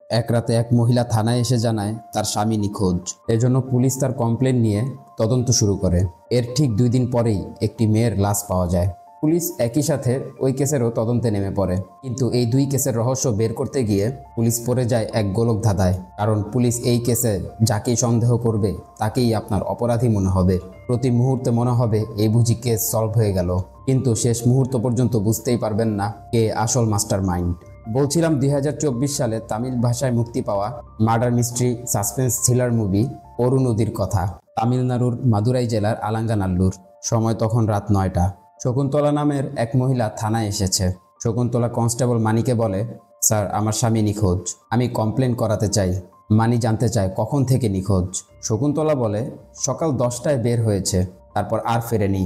এক রাতে এক মহিলা থানায় এসে জানায় তার স্বামী নিখোঁজ। এজন্য পুলিশ তার কমপ্লেন নিয়ে তদন্ত শুরু করে। এর ঠিক 2 দিন পরেই একটি মেয়ের লাশ পাওয়া যায়। পুলিশ একই সাথে ওই কেসেরও তদন্তে নেমে পড়ে, কিন্তু এই 2 কেসের রহস্য বের করতে গিয়ে পুলিশ পড়ে যায় এক গোলক ধাঁধায়। কারণ পুলিশ এই কেসে যাকেই সন্দেহ করবে তাকেই আপনার অপরাধী মনে হবে। প্রতি মুহূর্তে মনে হবে এই বুঝি কেস সলভ হয়ে গেল, কিন্তু শেষ মুহূর্ত পর্যন্ত বুঝতেই পারবেন না কে আসল মাস্টার মাইন্ড। বলছিলাম 2024 সালে তামিল ভাষায় মুক্তি পাওয়া murder mystery suspense thriller movie অরুণোদীর কথা। তামিলনাড়ুর মাদুরাই জেলার আলাঙ্গানাল্লুর। সময় তখন রাত 9টা। শকুন্তলা নামের এক মহিলা থানায় এসেছে। শকুন্তলা কনস্টেবল মানিকে বলে, স্যার, আমার স্বামী নিখোঁজ, আমি কমপ্লেন করাতে চাই। মানি জানতে চায় কখন থেকে নিখোঁজ। শকুন্তলা বলে, সকাল 10টায় বের হয়েছে, তারপর আর ফেরেনি।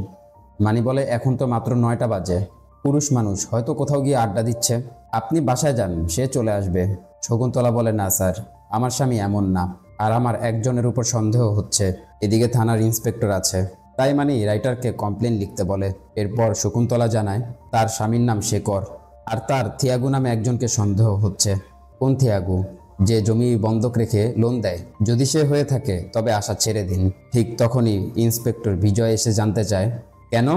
মানি বলে, এখন তো মাত্র 9টা বাজে, পুরুষ মানুষ, হয়তো কোথাও গিয়ে আড্ডা দিচ্ছে, আপনি বাসায় যান, সে চলে আসবে। শকুন্তলা বলে, না স্যার, আমার স্বামী এমন না, আর আমার একজনের উপর সন্দেহ হচ্ছে, এদিকে থানার ইন্সপেক্টর আছে। তাই মানি রাইটারকে কমপ্লেন লিখতে বলে। এরপর শকুন্তলা জানায় তার স্বামীর নাম শেখর, আর তার থিয়াগু নামে একজনকে সন্দেহ হচ্ছে। কোন থিয়াগু? যে জমি বন্ধক রেখে লোন দেয়। যদি সে হয়ে থাকে তবে আশা ছেড়ে দিন। ঠিক তখনই ইন্সপেক্টর বিজয় এসে জানতে চায়, কেন?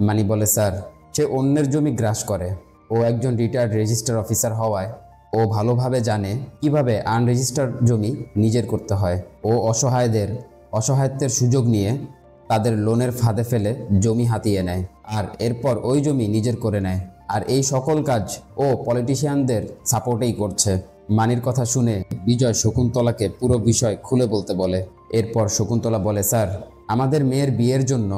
মানি বলে, স্যার, সে অন্যের জমি গ্রাস করে। ও একজন রিটায়ার্ড রেজিস্টার অফিসার হওয়ায় ও ভালোভাবে জানে কিভাবে আনরেজিস্টার্ড জমি নিজের করতে হয়। ও অসহায়ত্বের সুযোগ নিয়ে তাদের লোনের ফাঁদে ফেলে জমি হাতিয়ে নেয়, আর এরপর ওই জমি নিজের করে নেয়। আর এই সকল কাজ ও পলিটিশিয়ানদের সাপোর্টেই করছে। মানির কথা শুনে বিজয় শকুন্তলাকে পুরো বিষয় খুলে বলতে বলে। এরপর শকুন্তলা বলে, স্যার, আমাদের মেয়ের বিয়ের জন্য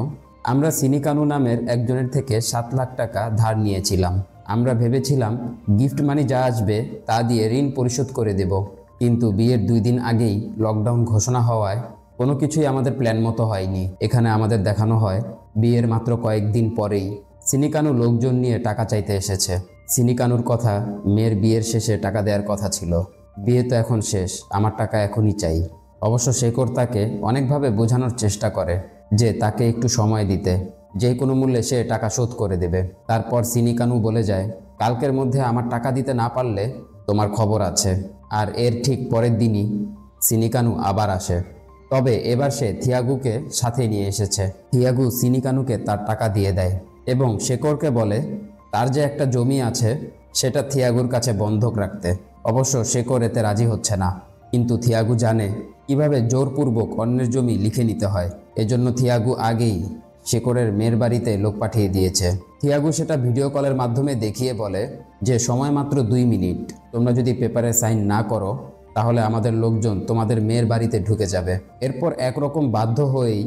আমরা সিনিকানু নামের একজনের থেকে 7 লাখ টাকা ধার নিয়েছিলাম। আমরা ভেবেছিলাম গিফট মানি যা আসবে তা দিয়ে ঋণ পরিশোধ করে দেব, কিন্তু বিয়ের 2 দিন আগেই লকডাউন ঘোষণা হওয়ায় কোনো কিছুই আমাদের প্ল্যান মতো হয়নি। এখানে আমাদের দেখানো হয় বিয়ের মাত্র কয়েকদিন পরেই সিনিকানু লোকজন নিয়ে টাকা চাইতে এসেছে। সিনিকানুর কথা, মেয়ের বিয়ের শেষে টাকা দেওয়ার কথা ছিল। বিয়ে তো এখন শেষ, আমার টাকা এখনই চাই। অবশ্য শেখর তাকে অনেকভাবে বোঝানোর চেষ্টা করে যে তাকে একটু সময় দিতে, যে কোনো মূল্যে সে টাকা শোধ করে দেবে। তারপর সিনিকানু বলে যায়, কালকের মধ্যে আমার টাকা দিতে না পারলে তোমার খবর আছে। আর এর ঠিক পরের দিনই সিনিকানু আবার আসে, তবে এবার সে থিয়াগুকে সাথে নিয়ে এসেছে। থিয়াগু সিনিকানুকে তার টাকা দিয়ে দেয় এবং শেখরকে বলে তার যে একটা জমি আছে সেটা থিয়াগুর কাছে বন্ধক রাখতে। অবশ্য শেখর এতে রাজি হচ্ছে না, কিন্তু থিয়াগু জানে কিভাবে জোরপূর্বক অন্যের জমি লিখে নিতে হয়। এজন্য থিয়াগু আগেই শেখরের মেয়ের বাড়িতে লোক পাঠিয়ে দিয়েছে। থিয়াগু সেটা ভিডিও কলের মাধ্যমে দেখিয়ে বলে যে সময় মাত্র 2 মিনিট, তোমরা যদি পেপারে সাইন না করো তাহলে আমাদের লোকজন তোমাদের মেয়ের বাড়িতে ঢুকে যাবে। এরপর একরকম বাধ্য হয়েই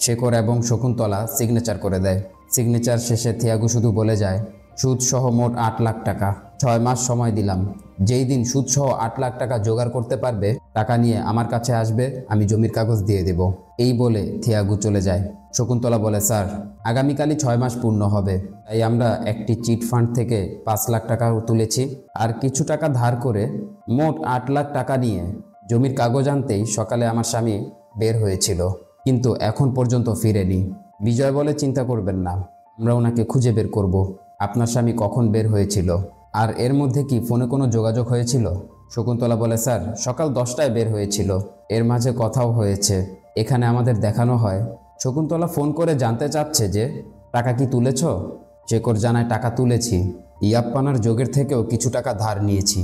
শেখর এবং শকুন্তলা সিগনেচার করে দেয়। সিগনেচার শেষে থিয়াগু শুধু বলে যায়, সুদ সহ মোট 8 লাখ টাকা, 6 মাস সময় দিলাম, যেই দিন সুদ সহ 8 লাখ টাকা জোগাড় করতে পারবে টাকা নিয়ে আমার কাছে আসবে, আমি জমির কাগজ দিয়ে দেব। এই বলে থিয়াগু চলে যায়। শকুন্তলা বলে, স্যার, আগামীকালই 6 মাস পূর্ণ হবে, তাই আমরা একটি চিট ফান্ড থেকে 5 লাখ টাকা তুলেছি, আর কিছু টাকা ধার করে মোট 8 লাখ টাকা নিয়ে জমির কাগজ আনতেই সকালে আমার স্বামী বের হয়েছিল, কিন্তু এখন পর্যন্ত ফিরেনি। বিজয় বলে, চিন্তা করবেন না, আমরা ওনাকে খুঁজে বের করব। আপনার স্বামী কখন বের হয়েছিল, আর এর মধ্যে কি ফোনে কোনো যোগাযোগ হয়েছিল? শকুন্তলা বলে, স্যার, সকাল 10টায় বের হয়েছিল, এর মাঝে কথাও হয়েছে। এখানে আমাদের দেখানো হয় শকুন্তলা ফোন করে জানতে চাচ্ছে যে টাকা কি তুলেছ? শেখর জানায়, টাকা তুলেছি, ইয়াপ্পানার যোগের থেকেও কিছু টাকা ধার নিয়েছি,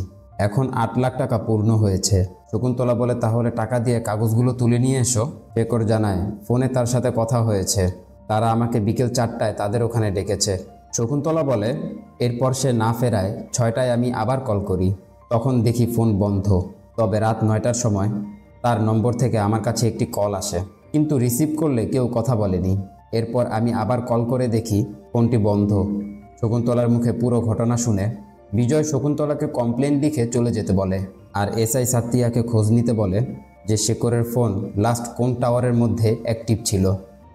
এখন 8 লাখ টাকা পূর্ণ হয়েছে। শকুন্তলা বলে, তাহলে টাকা দিয়ে কাগজগুলো তুলে নিয়ে এসো। শেখর জানায়, ফোনে তার সাথে কথা হয়েছে, তারা আমাকে বিকেল 4টায় তাদের ওখানে ডেকেছে। শকুন্তলা বলে, এরপর সে না ফেরায় 6টায় আমি আবার কল করি, তখন দেখি ফোন বন্ধ। তবে রাত 9টার সময় তার নম্বর থেকে আমার কাছে একটি কল আসে, কিন্তু রিসিভ করলে কেউ কথা বলেনি। এরপর আমি আবার কল করে দেখি ফোনটি বন্ধ। শকুন্তলার মুখে পুরো ঘটনা শুনে বিজয় শকুন্তলাকে কমপ্লেন লিখে চলে যেতে বলে, আর এসআই সাত্তিয়াকে খোঁজ নিতে বলে যে শেখরের ফোন লাস্ট কোন টাওয়ারের মধ্যে অ্যাক্টিভ ছিল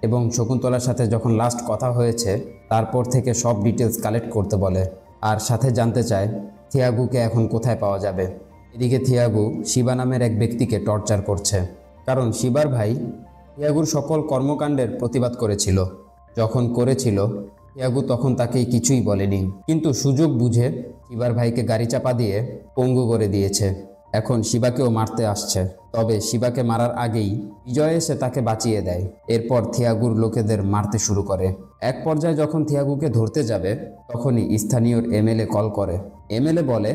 এবং শকুন্তলার সাথে যখন লাস্ট কথা হয়েছে তারপর থেকে সব ডিটেলস কালেক্ট করতে বলে, আর সাথে জানতে চায় থিয়াগুকে এখন কোথায় পাওয়া যাবে। এদিকে থিয়াগু শিবা নামের এক ব্যক্তিকে টর্চার করছে, কারণ শিবার ভাই থিয়াগুর সকল কর্মকাণ্ডের প্রতিবাদ করেছিল। যখন করেছিল থিয়াগু তখন তাকে কিছুই বলেনি, কিন্তু সুযোগ বুঝে শিবার ভাইকে গাড়ি চাপা দিয়ে পঙ্গু করে দিয়েছে। এখন শিবাকেও মারতে আসছে। তবে শিবাকে মারার আগেই বিজয় এসে তাকে বাঁচিয়ে দেয়। এরপর থিয়াগুর লোকেদের মারতে শুরু করে। এক পর্যায়ে যখন থিয়াগুকে ধরতে যাবে তখনই স্থানীয় এমএলএ কল করে। এমএলএ বলে,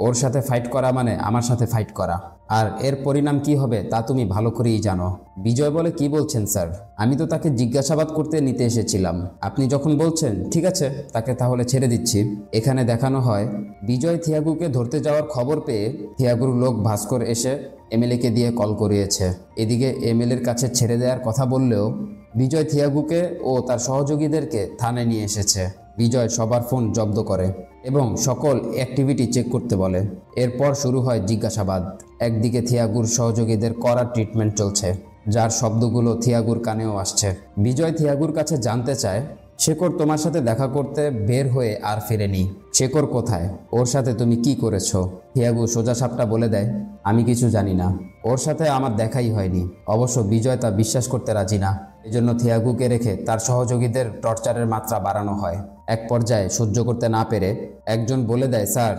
ওর সাথে ফাইট করা মানে আমার সাথে ফাইট করা, আর এর পরিণাম কি হবে তা তুমি ভালো করেই জানো। বিজয় বলে, কি বলছেন স্যার? আমি তো তাকে জিজ্ঞাসাবাদ করতে নিতে এসেছিলাম, আপনি যখন বলছেন ঠিক আছে তাকে তাহলে ছেড়ে দিচ্ছি। এখানে দেখানো হয় বিজয় থিয়াগুকে ধরতে যাওয়ার খবর পেয়ে থিয়াগুর লোক ভাস্কর এসে এমএলএকে দিয়ে কল করিয়েছে। এদিকে এমএলএর কাছে ছেড়ে দেওয়ার কথা বললেও বিজয় থিয়াগুকে ও তার সহযোগীদেরকে থানায় নিয়ে এসেছে। বিজয় সবার ফোন জব্দ করে এবং সকল অ্যাক্টিভিটি চেক করতে বলে। এরপর শুরু হয় জিজ্ঞাসাবাদ। একদিকে থিয়াগুর সহযোগীদের কড়া ট্রিটমেন্ট চলছে, যার শব্দগুলো থিয়াগুর কানেও আসছে। বিজয় থিয়াগুর কাছে জানতে চায়, শেখর তোমার সাথে দেখা করতে বের হয়ে আর ফেরেনি, শেখর কোথায়? ওর সাথে তুমি কি করেছো? থিয়াগু সোজা সাপটা বলে দেয়, আমি কিছু জানি না, ওর সাথে আমার দেখাই হয়নি। অবশ্য বিজয় তা বিশ্বাস করতে রাজি না। এজন্য থিয়াগুকে রেখে তার সহযোগীদের টর্চারের মাত্রা বাড়ানো হয়। এক পর্যায়ে সহ্য করতে না পেরে একজন বলে দেয়, স্যার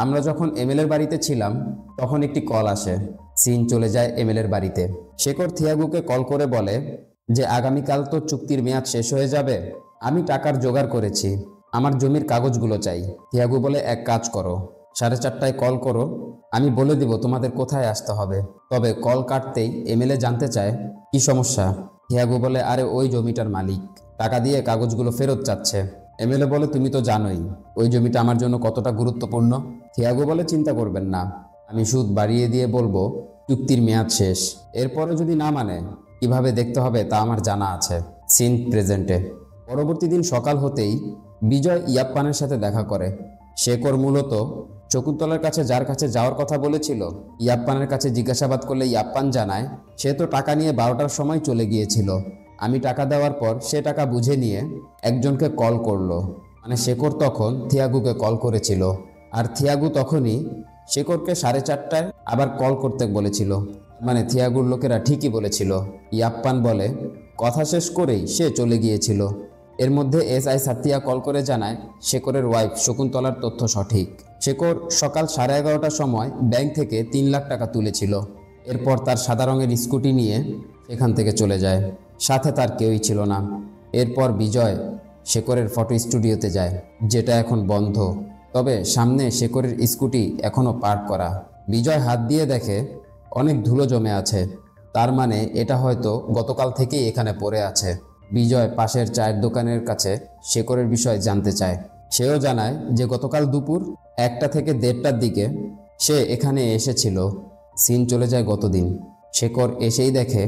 আমরা যখন এমএলএর বাড়িতে ছিলাম তখন একটি কল আসে। সিন চলে যায় এমএলএর বাড়িতে। শেখর থিয়াগুকে কল করে বলে যে আগামীকাল তো চুক্তির মেয়াদ শেষ হয়ে যাবে, আমি টাকার জোগাড় করেছি, আমার জমির কাগজগুলো চাই। থিয়াগু বলে, এক কাজ করো, 4:30টায় কল করো, আমি বলে দিব তোমাদের কোথায় আসতে হবে। তবে কল কাটতেই এমএলএ জানতে চায়, কি সমস্যা? থিয়াগু বলে, আরে ওই জমিটার মালিক টাকা দিয়ে কাগজগুলো ফেরত চাচ্ছে। এমএলএ বলে, তুমি তো জানোই ওই জমিটা আমার জন্য কতটা গুরুত্বপূর্ণ। থিয়াগু বলে, চিন্তা করবেন না, আমি সুদ বাড়িয়ে দিয়ে বলবো চুক্তির মেয়াদ শেষ। এরপরে যদি না মানে কিভাবে দেখতে হবে তা আমার জানা আছে। সিন প্রেজেন্টে। পরবর্তী দিন সকাল হতেই বিজয় ইয়াপ্পানের সাথে দেখা করে। শেখর মূলত শকুন্তলার কাছে যার কাছে যাওয়ার কথা বলেছিল, ইয়াপ্পানের কাছে জিজ্ঞাসাবাদ করলে ইয়াপ্পান জানায় সে তো টাকা নিয়ে 12টার সময় চলে গিয়েছিল। আমি টাকা দেওয়ার পর সে টাকা বুঝে নিয়ে একজনকে কল করলো, মানে শেখর তখন থিয়াগুকে কল করেছিল। আর থিয়াগু তখনই শেখরকে 4:30টায় আবার কল করতে বলেছিল, মানে থিয়াগুর লোকেরা ঠিকই বলেছিল। ইয়াপ্পান বলে, কথা শেষ করেই সে চলে গিয়েছিল। এর মধ্যে এসআই সাতিয়া কল করে জানায় শেখরের ওয়াইফ শকুন্তলার তথ্য সঠিক। শেখর সকাল 11:30টার সময় ব্যাংক থেকে 3 লাখ টাকা তুলেছিল। এরপর তার সাদা রঙের স্কুটি নিয়ে সেখান থেকে চলে যায়, সাথে তার কেউই ছিল না। এরপর বিজয় শেখরের ফটো স্টুডিওতে যায়, যেটা এখন বন্ধ, তবে সামনে শেখরের স্কুটি এখনও পার্ক করা। বিজয় হাত দিয়ে দেখে অনেক ধুলো জমে আছে, তার মানে এটা হয়তো গতকাল থেকেই এখানে পড়ে আছে। বিজয় পাশের চায়ের দোকানের কাছে শেখরের বিষয়ে জানতে চায়। সেও জানায় যে গতকাল দুপুর 1টা থেকে 1:30টার দিকে সে এখানে এসেছিল। সিন চলে যায় গতদিন। শেখর এসেই দেখে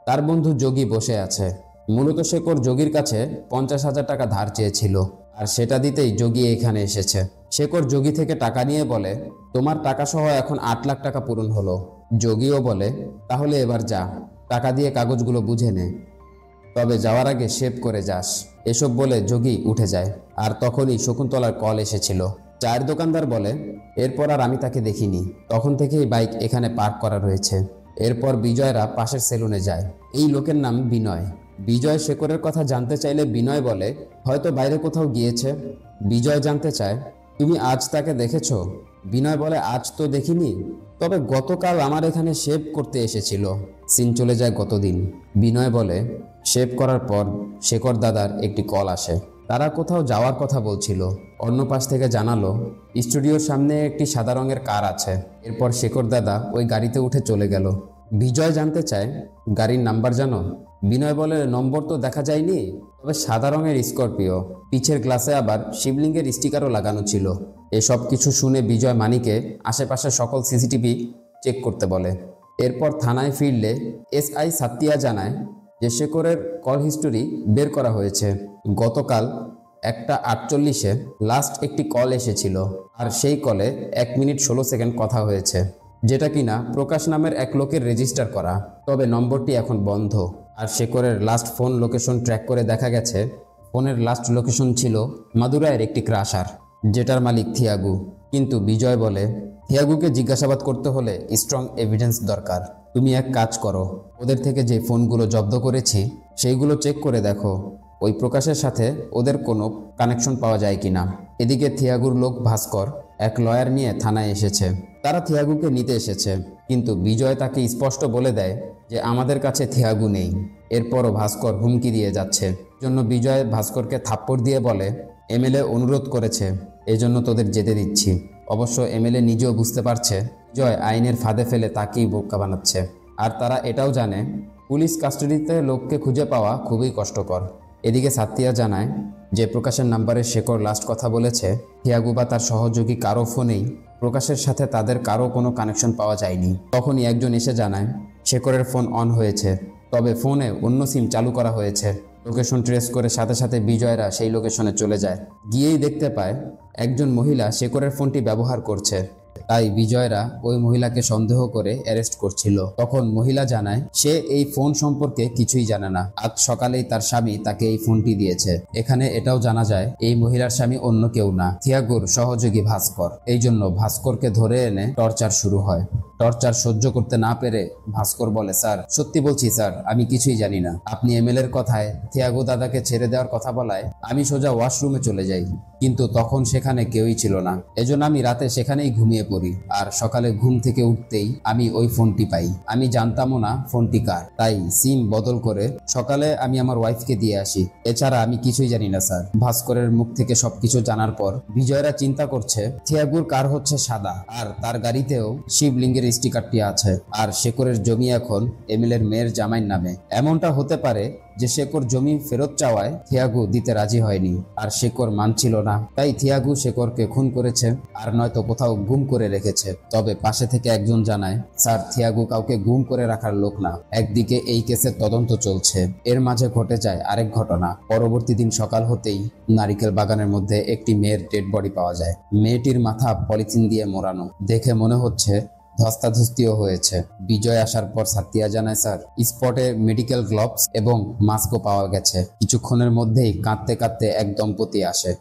তার বন্ধু যোগী বসে আছে। মূলত শেখর যোগীর কাছে 50,000 টাকা ধার চেয়েছিল, আর সেটা দিতেই যোগী এখানে এসেছে। শেখর যোগী থেকে টাকা নিয়ে বলে, তোমার টাকা সহ এখন 8 লাখ টাকা পূরণ হলো। যোগীও বলে, তাহলে এবার যা, টাকা দিয়ে কাগজগুলো বুঝে নে, তবে যাওয়ার আগে শেভ করে যাস। এসব বলে যোগী উঠে যায়। আর তখনই শকুন্তলার কল এসেছিল। চায়ের দোকানদার বলে, এরপর আর আমি তাকে দেখিনি, তখন থেকেই বাইক এখানে পার্ক করা রয়েছে। এরপর বিজয়রা পাশের সেলুনে যায়। এই লোকের নাম বিনয়। বিজয় শেখরের কথা জানতে চাইলে বিনয় বলে, হয়তো বাইরে কোথাও গিয়েছে। বিজয় জানতে চায়, তুমি আজ তাকে দেখেছো? বিনয় বলে, আজ তো দেখিনি, তবে গতকাল আমার এখানে শেভ করতে এসেছিল। সিন চলে যায় গতদিন। বিনয় বলে, শেভ করার পর শেখর দাদার একটি কল আসে, তারা কোথাও যাওয়ার কথা বলছিল। অন্য পাশ থেকে জানালো স্টুডিওর সামনে একটি সাদা রঙের কার আছে। এরপর শেখর দাদা ওই গাড়িতে উঠে চলে গেল। বিজয় জানতে চায়, গাড়ির নাম্বার জানো? বিনয় বলে, নম্বর তো দেখা যায়নি, তবে সাদা রঙের স্করপিও, পিছের গ্লাসে আবার শিবলিঙ্গের স্টিকারও লাগানো ছিল। এসব কিছু শুনে বিজয় মানিকে আশেপাশে সকল সিসিটিভি চেক করতে বলে। এরপর থানায় ফিরলে এসআই সাতিয়া জানায় যে শেখরের কল হিস্টোরি বের করা হয়েছে। গতকাল 1:48-এ লাস্ট একটি কল এসেছিল, আর সেই কলে 1 মিনিট 16 সেকেন্ড কথা হয়েছে, যেটা কিনা প্রকাশ নামের এক লোকের রেজিস্টার করা। তবে নম্বরটি এখন বন্ধ। আর শেখরের লাস্ট ফোন লোকেশন ট্র্যাক করে দেখা গেছে ফোনের লাস্ট লোকেশন ছিল মাদুরাইয়ের একটি ক্রাশার, যেটার মালিক থিয়াগু। কিন্তু বিজয় বলে, থিয়াগুকে জিজ্ঞাসাবাদ করতে হলে স্ট্রং এভিডেন্স দরকার। তুমি এক কাজ করো, ওদের থেকে যে ফোনগুলো জব্দ করেছি সেইগুলো চেক করে দেখো ওই প্রকাশের সাথে ওদের কোনো কানেকশন পাওয়া যায় কিনা। এদিকে থিয়াগুর লোক ভাস্কর এক লয়ার নিয়ে থানায় এসেছে। তারা থিয়াগুকে নিতে এসেছে, কিন্তু বিজয় তাকে স্পষ্ট বলে দেয় যে আমাদের কাছে থিয়াগু নেই। এরপরও ভাস্কর হুমকি দিয়ে যাচ্ছে। জন্য বিজয় ভাস্করকে থাপ্পড় দিয়ে বলে, এমএলএ অনুরোধ করেছে, এজন্য তোদের যেতে দিচ্ছি। অবশ্য এমএলএ নিজেও বুঝতে পারছে জয় আইনের ফাঁদে ফেলে তাকেই বোকা বানাচ্ছে। আর তারা এটাও জানে পুলিশ কাস্টাডিতে লোককে খুঁজে পাওয়া খুবই কষ্টকর। এদিকে সাত্তিয়া জানায় যে প্রকাশের নাম্বারে শেখর লাস্ট কথা বলেছে, থিয়াগু বা তার সহযোগী কারো ফোনেই প্রকাশের সাথে তাদের কারো কোনো কানেকশন পাওয়া যায়নি। তখনই একজন এসে জানায় শেখরের ফোন অন হয়েছে, তবে ফোনে অন্য সিম চালু করা হয়েছে। লোকেশন ট্রেস করে সাথে সাথে বিজয়রা সেই লোকেশনে চলে যায়। গিয়েই দেখতে পায় একজন মহিলা শেখরের ফোনটি ব্যবহার করছে। তাই বিজয়রা ওই মহিলাকে সন্দেহ করে অ্যারেস্ট করছিল। তখন মহিলা জানায় সে এই ফোন সম্পর্কে কিছুই জানে না। আজ সকালেই তার স্বামী তাকে এই ফোনটি দিয়েছে। এখানে এটাও জানা যায় এই মহিলার স্বামী অন্য কেউ না, থিয়াগুর সহযোগী ভাস্কর। এই জন্য ভাস্করকে ধরে এনে টর্চার শুরু হয়। টর্চার সহ্য করতে না পেরে ভাস্কর বলে, স্যার সত্যি বলছি স্যার, আমি কিছুই জানি না। আপনি এমএলএর কথায় থিয়াগু দাদাকে ছেড়ে দেওয়ার কথা বলায় আমি সোজা ওয়াশরুমে চলে যাই, কিন্তু তখন সেখানে কেউই ছিল না। এজন্য আমি রাতে সেখানেই ঘুমিয়ে পড়ি। আর সকালে ঘুম থেকে উঠতেই আমি ওই ফোনটি পাই। আমি জানতামও না ফোনটি কার, তাই সিম বদল করে সকালে আমি আমার ওয়াইফকে দিয়ে আসি। এছাড়া আমি কিছুই জানি না স্যার। ভাস্করের মুখ থেকে সবকিছু জানার পর বিজয়রা চিন্তা করছে থিয়াগুর কার হচ্ছে সাদা, আর তার গাড়িতেও শিবলিঙ্গের স্টিকারটি আছে। আর শেখরের জমি এখন এমএলএর মেয়ের জামাইয়ের নামে। এমনটা হতে পারে যে শেখর জমি ফেরত চাওয়ায় থিয়াগু দিতে রাজি হয়নি, আর শেখর মানছিল না। তাই থিয়াগু শেখরকে খুন করেছে, আর নয়তো কোথাও গুম করে রেখেছে। তবে পাশে থেকে একজন জানায়, স্যার থিয়াগু কাউকে গুম করে রাখার লোক না। একদিকে এই কেসের তদন্ত চলছে, এর মাঝে ঘটে যায় আরেক ঘটনা। পরবর্তী দিন সকাল হতেই নারিকেল বাগানের মধ্যে একটি মেয়ের ডেড বডি পাওয়া যায়। মেয়েটির মাথা পলিথিন দিয়ে মোড়ানো, দেখে মনে হচ্ছে ধস্তাধস্তিও হয়েছে। বিজয় আসার পর সাত্তিয়া জানায়, স্যার স্পটে মেডিকেল গ্লোভস এবং মাস্কও পাওয়া গেছে। কিছুক্ষণের মধ্যেই কাঁদতে কাঁদতে এক দম্পতি আসে,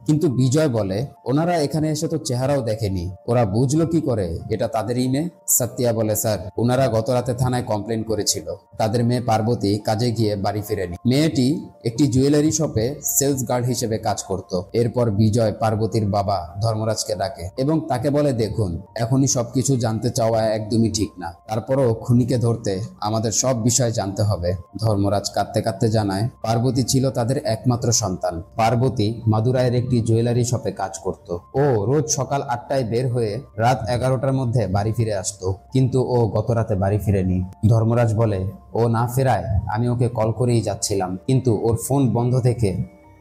কিন্তু বিজয় বলে ওনারা এখানে এসে তো চেহারাও দেখেনি, ওরা বুঝলো কি করে এটা তাদেরই মেয়ে। সাত্তিয়া বলে, স্যার ওনারা গত রাতে থানায় কমপ্লেন করেছিল তাদের মেয়ে পার্বতী কাজে গিয়ে বাড়ি ফিরেনি। মেয়েটি একটি জুয়েলারি শপে সেলস গার্ড হিসেবে কাজ করত। এরপর বিজয় পার্বতীর বাবা ধর্মরাজকে ডাকে এবং তাকে বলে, দেখুন এখনই সবকিছু জানতে চাওয়া একদমই ঠিক না, তারপরও খুনিকে ধরতে আমাদের সব বিষয় জানতে হবে। ধর্মরাজ কাঁদতে কাঁদতে জানায় পার্বতী ছিল তাদের একমাত্র সন্তান। পার্বতী মাদুরাইয়ের একটি জুয়েলারি শপে কাজ করত। ও রোজ সকাল 8টায় বের হয়ে রাত 11টার মধ্যে বাড়ি ফিরে আসতো, কিন্তু ও গত রাতে বাড়ি ফিরেনি। ধর্মরাজ বলে, ও না ফেরায় আমি ওকে কল করেই যাচ্ছিলাম, কিন্তু ওর ফোন বন্ধ থেকে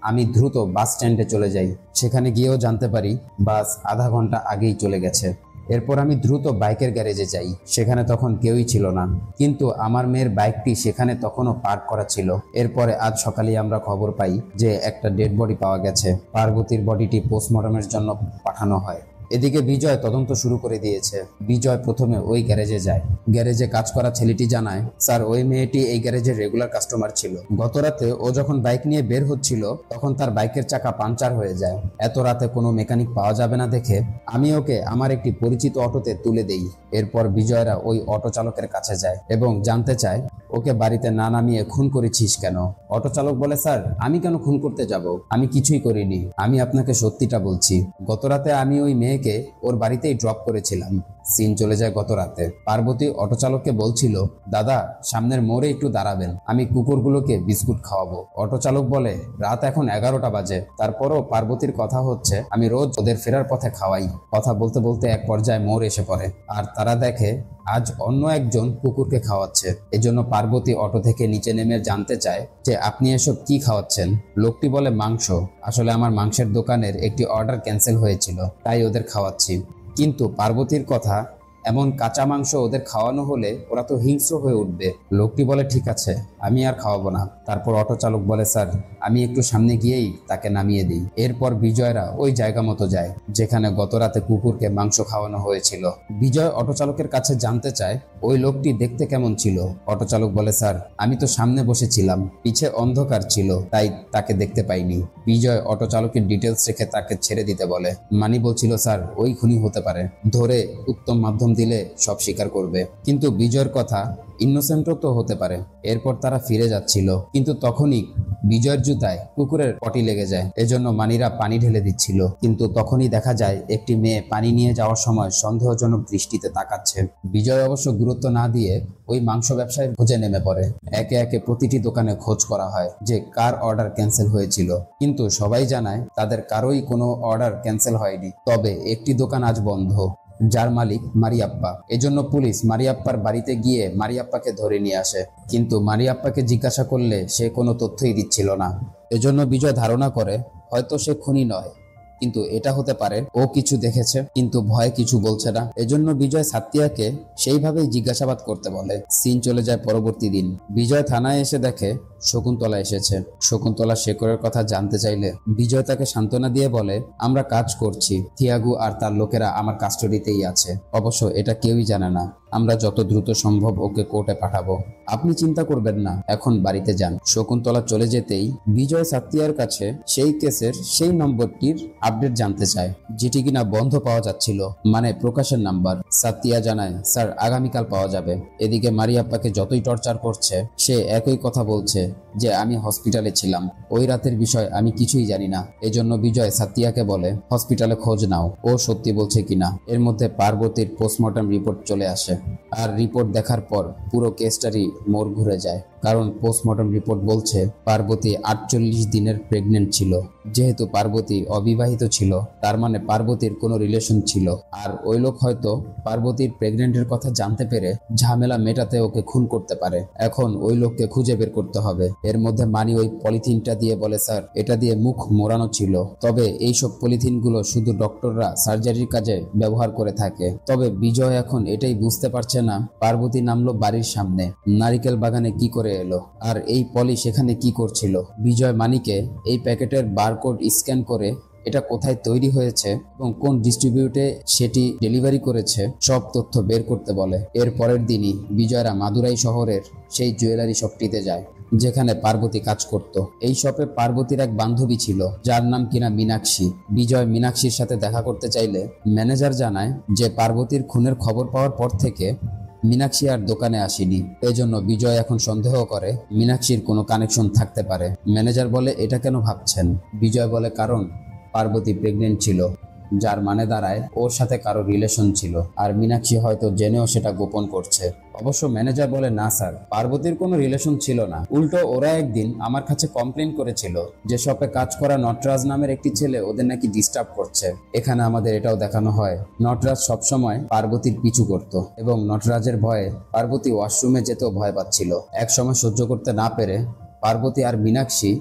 আমি দ্রুত বাস স্ট্যান্ডে চলে যাই। সেখানে গিয়েও জানতে পারি বাস আধা ঘন্টা আগেই চলে গেছে। এরপর আমি দ্রুত বাইকের গ্যারেজে যাই, সেখানে তখন কেউই ছিল না, কিন্তু আমার মেয়ের বাইকটি সেখানে তখনও পার্ক করা ছিল। এরপরে আজ সকালে আমরা খবর পাই যে একটা ডেড বডি পাওয়া গেছে। পার্বতীর বডিটি পোস্টমর্টমের জন্য পাঠানো হয়। এদিকে বিজয় তদন্ত শুরু করে দিয়েছে। বিজয় প্রথমে ওই গ্যারেজে যায়। গ্যারেজে কাজ করা ছেলেটি জানায়, স্যার ওই মেয়েটি এই গ্যারেজের রেগুলার কাস্টমার ছিল। গত রাতে ও যখন বাইক নিয়ে বের হচ্ছিল তখন তার বাইকের চাকা পাংচার হয়ে যায়। এত রাতে কোনো মেকানিক পাওয়া যাবে না দেখে আমি ওকে আমার একটি পরিচিত অটোতে তুলে দেই। এরপর বিজয়রা ওই অটো চালকের কাছে যায় এবং জানতে চায় ওকে বাড়িতে না নামিয়ে খুন করেছিস কেন। অটো চালক বলে, স্যার আমি কেন খুন করতে যাব, আমি কিছুই করিনি, আমি আপনাকে সত্যিটা বলছি। গত রাতে আমি ওই মেয়েকে ওর বাড়িতেই ড্রপ করেছিলাম। সিন চলে যায় গত রাতে। পার্বতী অটো চালককে বলছিল, দাদা সামনের মোড়ে একটু দাঁড়াবেন, আমি কুকুরগুলোকে বিস্কুট খাওয়াবো। অটো চালক বলে, রাত এখন 11টা বাজে, তারপরও পার্বতীর কথা হচ্ছে আমি রোজ ওদের ফেরার পথে খাওয়াই। কথা বলতে বলতে এক পর্যায়ে মোড় এসে পড়ে, আর তারা দেখে আজ অন্য একজন কুকুরকে খাওয়াচ্ছে। এজন্য পার্বতী অটো থেকে নিচে নেমে জানতে চায় যে আপনি এসব কি খাওয়াচ্ছেন। লোকটি বলে, মাংস, আসলে আমার মাংসের দোকানের একটি অর্ডার ক্যান্সেল হয়েছিল, তাই ওদের খাওয়াচ্ছি। কিন্তু পার্বতীর কথা, এমন কাঁচা মাংস ওদের খাওয়ানো হলে ওরা তো হিংস্র হয়ে উঠবে। লোকটি বলে, ঠিক আছে আমি আর খাওয়াবো না। তারপর অটো চালক বলে, স্যার আমি একটু সামনে গিয়েই তাকে নামিয়ে দিই। এরপর বিজয়রা ওই জায়গা মতো যায় যেখানে গত রাতে কুকুরকে মাংস খাওয়ানো হয়েছিল। বিজয় অটো চালকের কাছে জানতে চায় ওই লোকটি দেখতে কেমন ছিল। অটো চালক বলে, স্যার আমি তো সামনে বসেছিলাম, পিছে অন্ধকার ছিল, তাই তাকে দেখতে পাইনি। বিজয় অটো চালকের ডিটেলস রেখে তাকে ছেড়ে দিতে বলে। মানি বলছিল, স্যার ওই খুনি হতে পারে, ধরে উত্তম মাধ্যম দিলে সব স্বীকার করবে। কিন্তু বিজয়ের কথা ইনোসেন্টও তো হতে পারে। এরপর তারা ফিরে যাচ্ছিল, কিন্তু তখনই বিজয়ের জুতায় কুকুরের পটি লেগে যায়। এজন্য মানিরা পানি ঢেলে দিচ্ছিল, কিন্তু তখনই দেখা যায় একটি মেয়ে পানি নিয়ে যাওয়ার সময় সন্দেহজনক দৃষ্টিতে তাকাচ্ছে। বিজয় অবশ্য গুরুত্ব না দিয়ে ওই মাংস ব্যবসায় খোঁজে নেমে পড়ে। একে একে প্রতিটি দোকানে খোঁজ করা হয় যে কার অর্ডার ক্যান্সেল হয়েছিল, কিন্তু সবাই জানায় তাদের কারোই কোনো অর্ডার ক্যান্সেল হয়নি। তবে একটি দোকান আজ বন্ধ, যার মালিক মারিয়াপ্পা। এজন্য পুলিশ মারিয়াপ্পার বাড়িতে গিয়ে মারিয়াপ্পাকে ধরে নিয়ে আসে, কিন্তু মারিয়াপ্পাকে জিজ্ঞাসা করলে সে কোনো তথ্যই দিচ্ছিল না। এজন্য বিজয় ধারণা করে হয়তো সে খুনি নয়, কিন্তু এটা হতে পারে ও কিছু দেখেছে, কিন্তু ভয়ে কিছু বলছে না। এজন্য বিজয় সাতিয়াকে সেইভাবেই জিজ্ঞাসাবাদ করতে বলে। সিন চলে যায় পরবর্তী দিন। বিজয় থানায় এসে দেখে শকুন্তলা এসেছে। শকুন্তলা শেখরের কথা জানতে চাইলে বিজয় তাকে সান্ত্বনা দিয়ে বলে, আমরা কাজ করছি, থিয়াগু আর তার লোকেরা আমার কাস্টডিতেই আছে। অবশ্য এটা কেউই জানে না। আমরা যত দ্রুত সম্ভব ওকে কোর্টে পাঠাবো, আপনি চিন্তা করবেন না, এখন বাড়িতে যান। শকুন্তলা চলে যেতেই বিজয় সাতিয়ার কাছে সেই কেসের সেই নম্বরটির আপডেট জানতে চায়, যেটি কিনা বন্ধ পাওয়া যাচ্ছিল, মানে প্রকাশের নাম্বার। সাতিয়া জানায়, স্যার আগামীকাল পাওয়া যাবে। এদিকে মারিয়াপ্পাকে যতই টর্চার করছে সে একই কথা বলছে যে আমি হসপিটালে ছিলাম, ওই রাতের বিষয় আমি কিছুই জানি না। এজন্য বিজয় সাতিয়াকে বলে হসপিটালে খোঁজ নাও, ও সত্যি বলছে কিনা। এর মধ্যে পার্বতীর পোস্টমর্টম রিপোর্ট চলে আসে, আর রিপোর্ট দেখার পর পুরো কেসটারই মোড় ঘুরে যায়। কারণ পোস্টমর্টম রিপোর্ট বলছে পার্বতী 48 দিনের প্রেগনেন্ট ছিল। যেহেতু পার্বতী অবিবাহিত ছিল, তার মানে পার্বতীর কোনো রিলেশন ছিল। আর ওই লোক হয়তো পার্বতীর প্রেগনেন্টের কথা জানতে পেরে ঝামেলা মেটাতে ওকে খুন করতে পারে। এখন ওই লোককে খুঁজে বের করতে হবে। এর মধ্যে মানি ওই পলিথিনটা দিয়ে বলে, স্যার এটা দিয়ে মুখ মোড়ানো ছিল, তবে এইসব পলিথিনগুলো শুধু ডক্টররা সার্জারির কাজে ব্যবহার করে থাকে। তবে বিজয় এখন এটাই বুঝতে পারছে না পার্বতী নামলো বাড়ির সামনে, নারিকেল বাগানে কি করে এলো, আর এই পলি সেখানে কি করছিল। বিজয় মানিকে এই প্যাকেটের বারকোড স্ক্যান করে এটা কোথায় তৈরি হয়েছে এবং কোন ডিস্ট্রিবিউটে সেটি ডেলিভারি করেছে সব তথ্য বের করতে বলে। এর পরের দিনই বিজয়রা মাদুরাই শহরের সেই জুয়েলারি শপটিতে যায় যেখানে পার্বতী কাজ করত। এই শপে পার্বতীর এক বান্ধবী ছিল যার নাম কিনা মীনাক্ষী। বিজয় মীনাক্ষীর সাথে দেখা করতে চাইলে ম্যানেজার জানায় যে পার্বতীর খুনের খবর পাওয়ার পর থেকে মীনাক্ষী আর দোকানে আসেনি। এজন্য বিজয় এখন সন্দেহ করে মীনাক্ষীর কোনো কানেকশন থাকতে পারে। ম্যানেজার বলে, এটা কেন ভাবছেন? বিজয় বলে, কারণ পার্বতী প্রেগনেন্ট ছিল, যার মানে দাঁড়ায় ওর সাথে কারো রিলেশন ছিল, আর মীনাক্ষী হয়তো জেনেও সেটা গোপন করছে। অবশ্য ম্যানেজার বলে, না স্যার, পার্বতীর কোনো রিলেশন ছিল না। উল্টো ওরা একদিন আমার কাছে কমপ্লেন করেছিল যে শপে কাজ করা নটরাজ নামের একটি ছেলে ওদের নাকি ডিস্টার্ব করছে। এখানে আমাদের এটাও দেখানো হয় নটরাজ সবসময় পার্বতীর পিছু করত এবং নটরাজের ভয়ে পার্বতী ওয়াশরুমে যেতেও ভয় পাচ্ছিল। এক সময় সহ্য করতে না পেরে পার্বতী আর মীনাক্ষী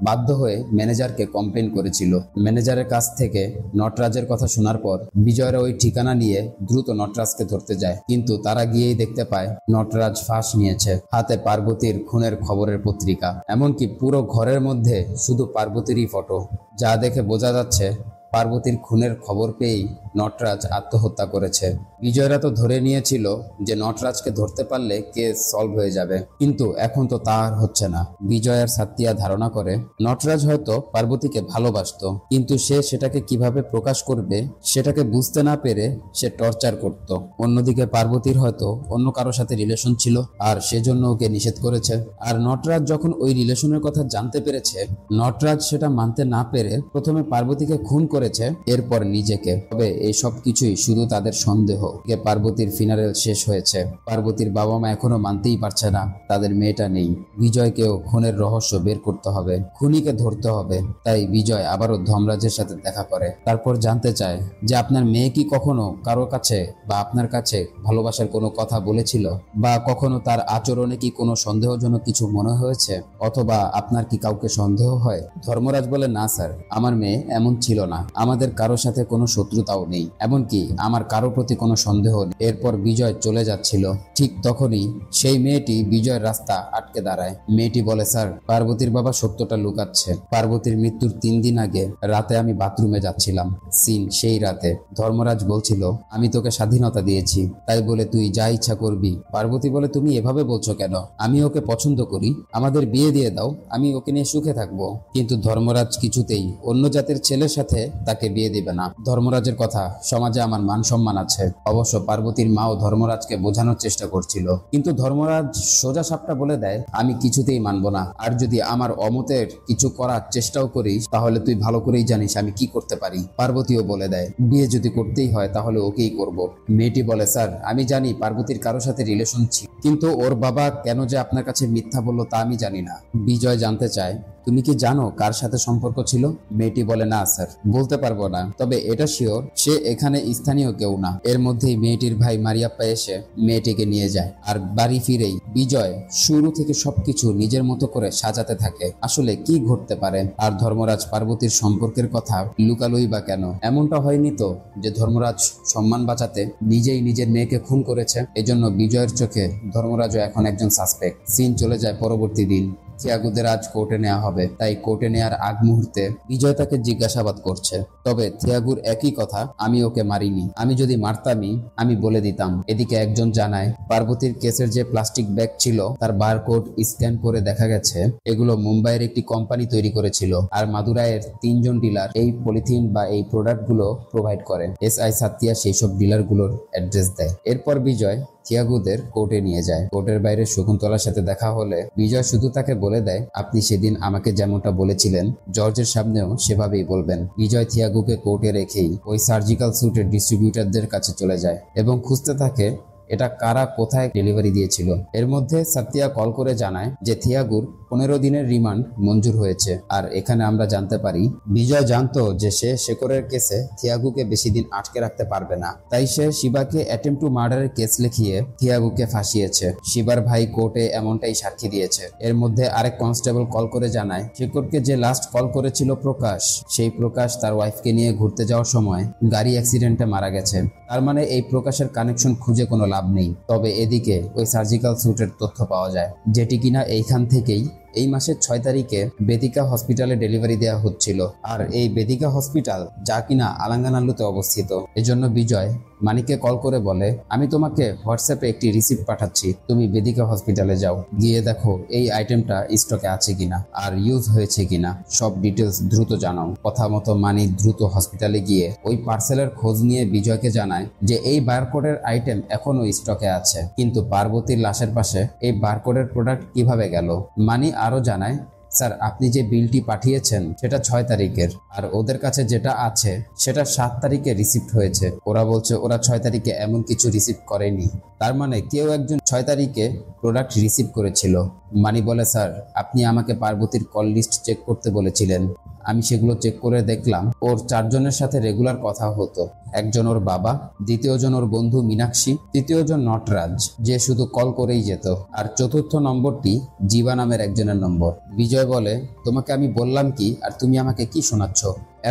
বাধ্য হয়ে ম্যানেজারকে কমপ্লেন করেছিল। ম্যানেজারের কাছ থেকে নটরাজের কথা শোনার পর বিজয়রা ওই ঠিকানা নিয়ে দ্রুত নটরাজকে ধরতে যায়, কিন্তু তারা গিয়েই দেখতে পায় নটরাজ ফাঁস নিয়েছে, হাতে পার্বতীর খুনের খবরের পত্রিকা। এমনকি পুরো ঘরের মধ্যে শুধু পার্বতীরই ফটো, যা দেখে বোঝা যাচ্ছে পার্বতীর খুনের খবর পেয়েই নটরাজ আত্মহত্যা করেছে। বিজয়রা তো ধরে নিয়েছিল যে নটরাজকে ধরতে পারলে কেস সলভ হয়ে যাবে, কিন্তু এখন তো তা আর হচ্ছে না। বিজয় আর সাতিয়া ধারণা করে নটরাজ হয়তো পার্বতীকে ভালোবাসতো, কিন্তু সে সেটাকে কিভাবে প্রকাশ করবে সেটাকে বুঝতে না পেরে সে টর্চার করত। অন্যদিকে পার্বতীর হয়তো অন্য কারো সাথে রিলেশন ছিল আর সেজন্য ওকে নিষেধ করেছে। আর নটরাজ যখন ওই রিলেশনের কথা জানতে পেরেছে, নটরাজ সেটা মানতে না পেরে প্রথমে পার্বতীকে খুন করেছে, এরপর নিজেকে। তবে এই সব কিছুই শুধু তাদের সন্দেহ। পার্বতীর ফিনারেল শেষ হয়েছে, পার্বতীর বাবা মা এখনো মানতেই পারছে না তাদের মেয়েটা নেই। বিজয়কেও খুনের রহস্য বের করতে হবে, খুনিকে ধরতে হবে। তাই বিজয় আবারও ধর্মরাজের সাথে দেখা করে, তারপর জানতে চায় যে আপনার মেয়ে কি কখনো কারো কাছে বা আপনার কাছে ভালোবাসার কোনো কথা বলেছিল, বা কখনো তার আচরণে কি কোনো সন্দেহজনক কিছু মনে হয়েছে, অথবা আপনার কি কাউকে সন্দেহ হয়? ধর্মরাজ বলে, না স্যার, আমার মেয়ে এমন ছিল না, আমাদের কারো সাথে কোনো শত্রুতাও নেই, এমনকি আমার কারো প্রতি কোনো সন্দেহ নেই। এরপর বিজয় চলে যাচ্ছিল, ঠিক তখনই সেই মেয়েটি বিজয়ের রাস্তা আটকে দাঁড়ায়। মেয়েটি বলে, স্যার, পার্বতীর বাবা সত্যটা লুকাচ্ছে। পার্বতীর মৃত্যুর 3 দিন আগে রাতে আমি বাথরুমে যাচ্ছিলাম। সিন সেই রাতে ধর্মরাজ বলছিল, আমি তোকে স্বাধীনতা দিয়েছি, তাই বলে তুই যা ইচ্ছা করবি। পার্বতী বলে, তুমি এভাবে বলছো কেন? আমি ওকে পছন্দ করি, আমাদের বিয়ে দিয়ে দাও, আমি ওকে নিয়ে সুখে থাকবো। কিন্তু ধর্মরাজ কিছুতেই অন্য জাতের ছেলের সাথে তাকে বিয়ে দিবে না। ধর্মরাজের কথা সমাজে আমার মান সম্মান আছে। অবশ্য পার্বতীর মাও ধর্মরাজকে বোঝানোর চেষ্টা করছিল, কিন্তু ধর্মরাজ সোজা সাপটা বলে দেয়, আমি কিছুতেই মানব না। আর যদি আমার অমতের কিছু করার চেষ্টাও করিস তাহলে তুই ভালো করেই জানিস আমি কি করতে পারি। পার্বতীও বলে দেয়, বিয়ে যদি করতেই হয় তাহলে ওকেই করব। মেয়েটি বলে, স্যার আমি জানি পার্বতীর কারোর সাথে রিলেশন ছিল, কিন্তু ওর বাবা কেন যে আপনার কাছে মিথ্যা বললো তা আমি জানি না। বিজয় জানতে চায়, তুমি কি জানো কার সাথে সম্পর্ক ছিল? মেয়েটি বলে, না স্যার, বলতে পারবো না, তবে এটা শিওর সে এখানে স্থানীয় কেউ না। এর মধ্যেই মেয়েটির ভাই মারিয়াপ্পা এসে মেয়েটিকে নিয়ে যায়। আর বাড়ি ফিরেই বিজয় শুরু থেকে সবকিছু নিজের মতো করে সাজাতে থাকে, আসলে কি ঘটতে পারে। আর ধর্মরাজ পার্বতীর সম্পর্কের কথা লুকালোই বা কেন? এমনটা হয়নি তো যে ধর্মরাজ সম্মান বাঁচাতে নিজেই নিজের মেয়েকে খুন করেছে? এজন্য বিজয়ের চোখে ধর্মরাজও এখন একজন সাসপেক্ট। সিন চলে যায় পরবর্তী দিন। থিয়াগুদের আজ কোর্টে নেওয়া হবে, তাই কোর্টে নেওয়ার আগ মুহূর্তে বিজয় তাকে জিজ্ঞাসাবাদ করছে। তবে থিয়াগুর একই কথা, আমি ওকে মারিনি, আমি যদি মারতামই আমি বলে দিতাম। এদিকে একজন জানায়, পার্বতীর কেসের যে প্লাস্টিক ব্যাগ ছিল তার বারকোড স্ক্যান করে দেখা গেছে এগুলো মুম্বাইয়ের একটি কোম্পানি তৈরি করেছিল, আর মাদুরাইয়ের 3 জন ডিলার এই পলিথিন বা এই প্রোডাক্টগুলো প্রোভাইড করেন। এসআই সাতিয়া সেই সব ডিলারগুলোর অ্যাড্রেস দেয়। এরপর বিজয় থিয়াগুদের কোর্টে নিয়ে যায়। কোর্টের বাইরে শকুন্তলার সাথে দেখা হলে বিজয় শুধু তাকে বলে দেয়, আপনি সেদিন আমাকে যেমনটা বলেছিলেন জর্জের সামনেও সেভাবেই বলবেন। বিজয় থিয়াগুকে কোর্টে রেখেই ওই সার্জিক্যাল স্যুটের ডিস্ট্রিবিউটরদের কাছে চলে যায় এবং খুঁজতে থাকে এটা কারা কোথায় ডেলিভারি দিয়েছিল। এর মধ্যে সাতিয়া কল করে জানায় যে থিয়াগুর 15 দিনের রিমান্ড মঞ্জুর হয়েছে। আর এখানে আমরা জানতে পারি বিজয় জানতো যে সে শেখরের কেসে থিয়াগুকে বেশি দিন আটকে রাখতে পারবে না, তাই সে শিবাকে অ্যাটেম্প টু মার্ডারের কেস লিখিয়ে থিয়াগুকে ফাঁসিয়েছে। শিবার ভাই কোর্টে এমনটাই সাক্ষী দিয়েছে। এর মধ্যে আরেক কনস্টেবল কল করে জানায় শেখরকে যে লাস্ট কল করেছিল প্রকাশ, সেই প্রকাশ তার ওয়াইফকে নিয়ে ঘুরতে যাওয়ার সময় গাড়ি অ্যাক্সিডেন্টে মারা গেছে। তার মানে এই প্রকাশের কানেকশন খুঁজে কোনো লাভ নেই। তবে এদিকে ওই সার্জিক্যাল স্যুটের তথ্য পাওয়া যায়, যেটি কিনা এইখান থেকেই এই মাসের 6 তারিখে বেদিকা হসপিটালে ডেলিভারি দেওয়া হচ্ছিল। আর এই বেদিকা হসপিটাল যা কিনা আলাঙ্গানাল্লুতে অবস্থিত। এজন্য বিজয় মানিককে কল করে বলে, আমি তোমাকে হোয়াটসঅ্যাপে একটি রিসিপ্ট পাঠাচ্ছি, তুমি বেদিকা হসপিটালে যাও, গিয়ে দেখো এই আইটেমটা স্টকে আছে কিনা আর ইউজ হয়েছে কিনা, সব ডিটেলস দ্রুত জানাও। কথা মতো মানিক দ্রুত হসপিটালে গিয়ে ওই পার্সেলের খোঁজ নিয়ে বিজয়কে জানায় যে এই বারকোডের আইটেম এখনো স্টকে আছে, কিন্তু পার্বতীর লাশের পাশে এই বারকোডের প্রোডাক্ট কিভাবে গেল। মানি আরো জানায়, স্যার আপনি যে বিলটি পাঠিয়েছেন সেটা 6 তারিখের, আর ওদের কাছে যেটা আছে সেটা 7 তারিখে রিসিপ্ট হয়েছে। ওরা বলছে ওরা 6 তারিখে এমন কিছু রিসিভ করেনি, তার মানে কেউ একজন 6 তারিখে প্রোডাক্ট রিসিভ করেছিল। মানি বলে, স্যার আপনি আমাকে পার্বতীর কল লিস্ট চেক করতে বলেছিলেন, আমি সেগুলো চেক করে দেখলাম ওর 4 জনের সাথে রেগুলার কথা হতো। একজন ওর বাবা, দ্বিতীয়জন ওর বন্ধু মীনাক্ষী, তৃতীয়জন নটরাজ যে শুধু কল করেই যেত, আর চতুর্থ নম্বরটি জীবা নামের একজনের নম্বর। বিজয় বলে, তোমাকে আমি বললাম কি আর তুমি আমাকে কি শোনাচ্ছ,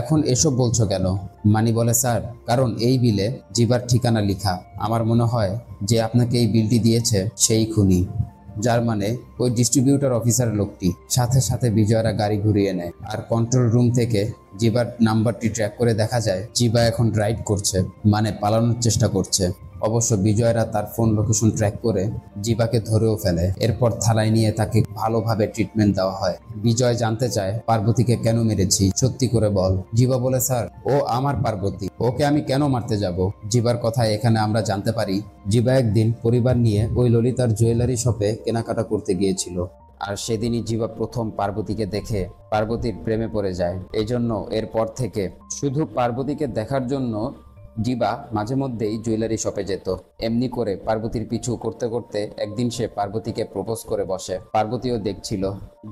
এখন এসব বলছো কেন? মানি বলে, স্যার কারণ এই বিলে জীবার ঠিকানা লেখা, আমার মনে হয় যে আপনাকে এই বিলটি দিয়েছে সেই খুনি, যার মানে ওই ডিস্ট্রিবিউটর অফিসার লোকটি। সাথে সাথে বিজয়রা গাড়ি ঘুরিয়ে নেয়, আর কন্ট্রোল রুম থেকে জিবার নাম্বারটি ট্র্যাক করে দেখা যায় জিবা এখন রাইড করছে, মানে পালানোর চেষ্টা করছে। অবশ্য বিজয়রা তার ফোন লোকেশন ট্র্যাক করে জিবাকে ধরেও ফেলে। এরপর থানায় নিয়ে তাকে ভালোভাবে ট্রিটমেন্ট দেওয়া হয়। বিজয় জানতে চায়, পার্বতীকে কেন মেরেছি, সত্যি করে বল। জিবা বলে, স্যার ও আমার পার্বতী, ওকে আমি কেন মারতে যাব। জিবার কথা এখানে আমরা জানতে পারি জিবা একদিন পরিবার নিয়ে ওই ললিতার জুয়েলারি শপে কেনাকাটা করতে গিয়েছিল, আর সেদিনই জিবা প্রথম পার্বতীকে দেখে পার্বতীর প্রেমে পড়ে যায়। এজন্য এরপর থেকে শুধু পার্বতীকে দেখার জন্য জিবা মাঝে মধ্যেই জুয়েলারি শপে যেত। এমনি করে পার্বতীর পিছু করতে করতে একদিন সে পার্বতীকে প্রপোজ করে বসে। পার্বতীও দেখছিল।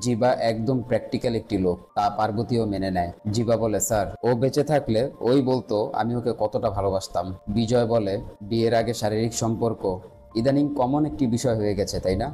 জিবা একদম প্র্যাকটিক্যাল একটি লোক, তা পার্বতীও মেনে নেয়। জিবা বলে, স্যার ও বেঁচে থাকলে ওই বলতো আমি ওকে কতটা ভালোবাসতাম। বিজয় বলে, বিয়ের আগে শারীরিক সম্পর্ক ইদানিং কমন একটি বিষয় হয়ে গেছে, তাই না?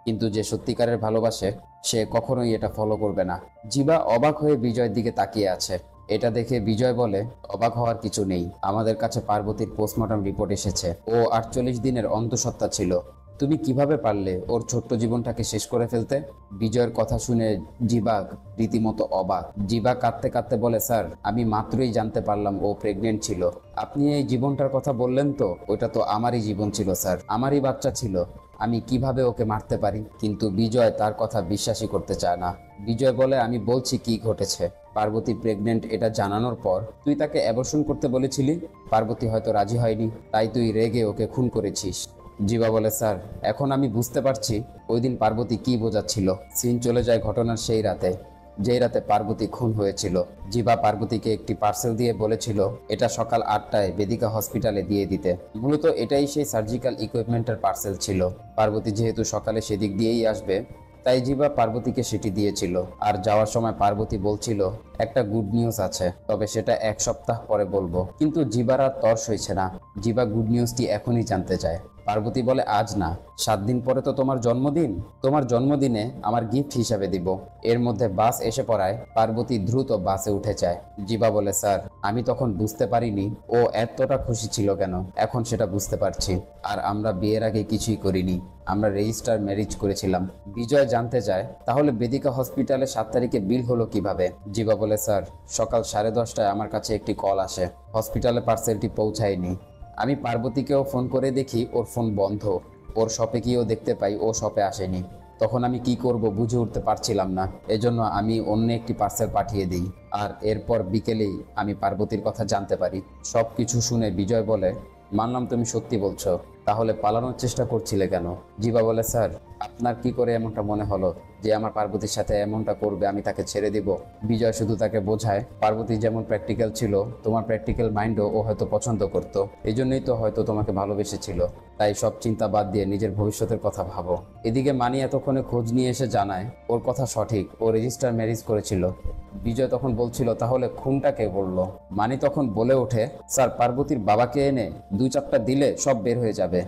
কিন্তু যে সত্যিকারের ভালোবাসে সে কখনোই এটা ফলো করবে না। জিবা অবাক হয়ে বিজয়ের দিকে তাকিয়ে আছে। এটা দেখে বিজয় বলে, অবাক হওয়ার কিছু নেই, আমাদের কাছে পার্বতীর পোস্টমর্টম রিপোর্ট এসেছে, ও 48 দিনের অন্তঃসত্ত্বা ছিল। তুমি কিভাবে পারলে ওর ছোট্ট জীবনটাকে শেষ করে ফেলতে? বিজয়ের কথা শুনে জিবা রীতিমতো অবাক। জিবা কাঁদতে কাঁদতে বলে, স্যার আমি মাত্রই জানতে পারলাম ও প্রেগনেন্ট ছিল। আপনি এই জীবনটার কথা বললেন তো, ওটা তো আমারই জীবন ছিল স্যার, আমারই বাচ্চা ছিল, আমি কিভাবে ওকে মারতে পারি? কিন্তু বিজয় তার কথা বিশ্বাসই করতে চায় না। বিজয় বলে, আমি বলছি কি ঘটেছে। পার্বতী প্রেগনেন্ট এটা জানানোর পর তুই তাকে অ্যাবর্শন করতে বলেছিলি। পার্বতী হয়তো রাজি হয়নি, তাই তুই রেগে ওকে খুন করেছিস। জীবা বলে, স্যার এখন আমি বুঝতে পারছি ওই দিন পার্বতী কি বোঝাচ্ছিল। সিন চলে যায় ঘটনার সেই রাতে, যেই রাতে পার্বতী খুন হয়েছিল। জীবা পার্বতীকে একটি পার্সেল দিয়ে বলেছিল এটা সকাল 8টায় বেদিকা হসপিটালে দিয়ে দিতে। মূলত এটাই সেই সার্জিক্যাল ইকুইপমেন্টের পার্সেল ছিল। পার্বতী যেহেতু সকালে সেদিক দিয়েই আসবে, তাই জীবা পার্বতীকে সেটি দিয়েছিল। আর যাওয়ার সময় পার্বতী বলছিল একটা গুড নিউজ আছে, তবে সেটা 1 সপ্তাহ পরে বলবো। কিন্তু জীবার আর তর্স হয়েছে না। জীবা গুড নিউজটি এখনই জানতে চায়। পার্বতী বলে, আজ না, 7 দিন পরে তো তোমার জন্মদিন। তোমার জন্মদিনে আমার গিফট হিসাবে দিব। এর মধ্যে বাস এসে পড়ায় পার্বতী দ্রুত বাসে উঠে যায়। জীবা বলে, স্যার আমি তখন বুঝতে পারিনি ও এতটা খুশি ছিল কেন, এখন সেটা বুঝতে পারছি। আর আমরা বিয়ের আগে কিছুই করিনি, আমরা রেজিস্টার ম্যারেজ করেছিলাম। বিজয় জানতে চায় তাহলে বেদিকা হসপিটালে 7 তারিখে বিল হলো কিভাবে। জীবা বলে, স্যার সকাল 10:30টায় আমার কাছে একটি কল আসে, হসপিটালে পার্সেলটি পৌঁছায়নি। আমি পার্বতীকেও ফোন করে দেখি ওর ফোন বন্ধ। ওর শপে গিয়েও দেখতে পাই ও শপে আসেনি। তখন আমি কি করব বুঝে উঠতে পারছিলাম না, এজন্য আমি অন্য একটি পার্সেল পাঠিয়ে দিই। আর এরপর বিকেলেই আমি পার্বতীর কথা জানতে পারি। সব কিছু শুনে বিজয় বলে, মানলাম তুমি সত্যি বলছো, তাহলে পালানোর চেষ্টা করছিলে কেন? জীবা বলে, স্যার আপনার কি করে এমনটা মনে হলো যে আমার পার্বতীর সাথে এমনটা করবে আমি তাকে ছেড়ে দিব? বিজয় শুধু তাকে বোঝায় পার্বতী যেমন প্র্যাকটিক্যাল ছিল, তোমার প্র্যাকটিক্যাল মাইন্ডও ও হয়তো পছন্দ করত, এই জন্যই তো হয়তো তোমাকে ভালোবেসেছিল। তাই সব চিন্তা বাদ দিয়ে নিজের ভবিষ্যতের কথা ভাবো। এদিকে মানি এতক্ষণে খোঁজ নিয়ে এসে জানায় ওর কথা সঠিক, ও রেজিস্টার ম্যারেজ করেছিল। বিজয় তখন বলছিল তাহলে খুনটা কে করলো? মানি তখন বলে ওঠে, স্যার পার্বতীর বাবাকে এনে 2 চাপটা দিলে সব বের হয়ে যাবে,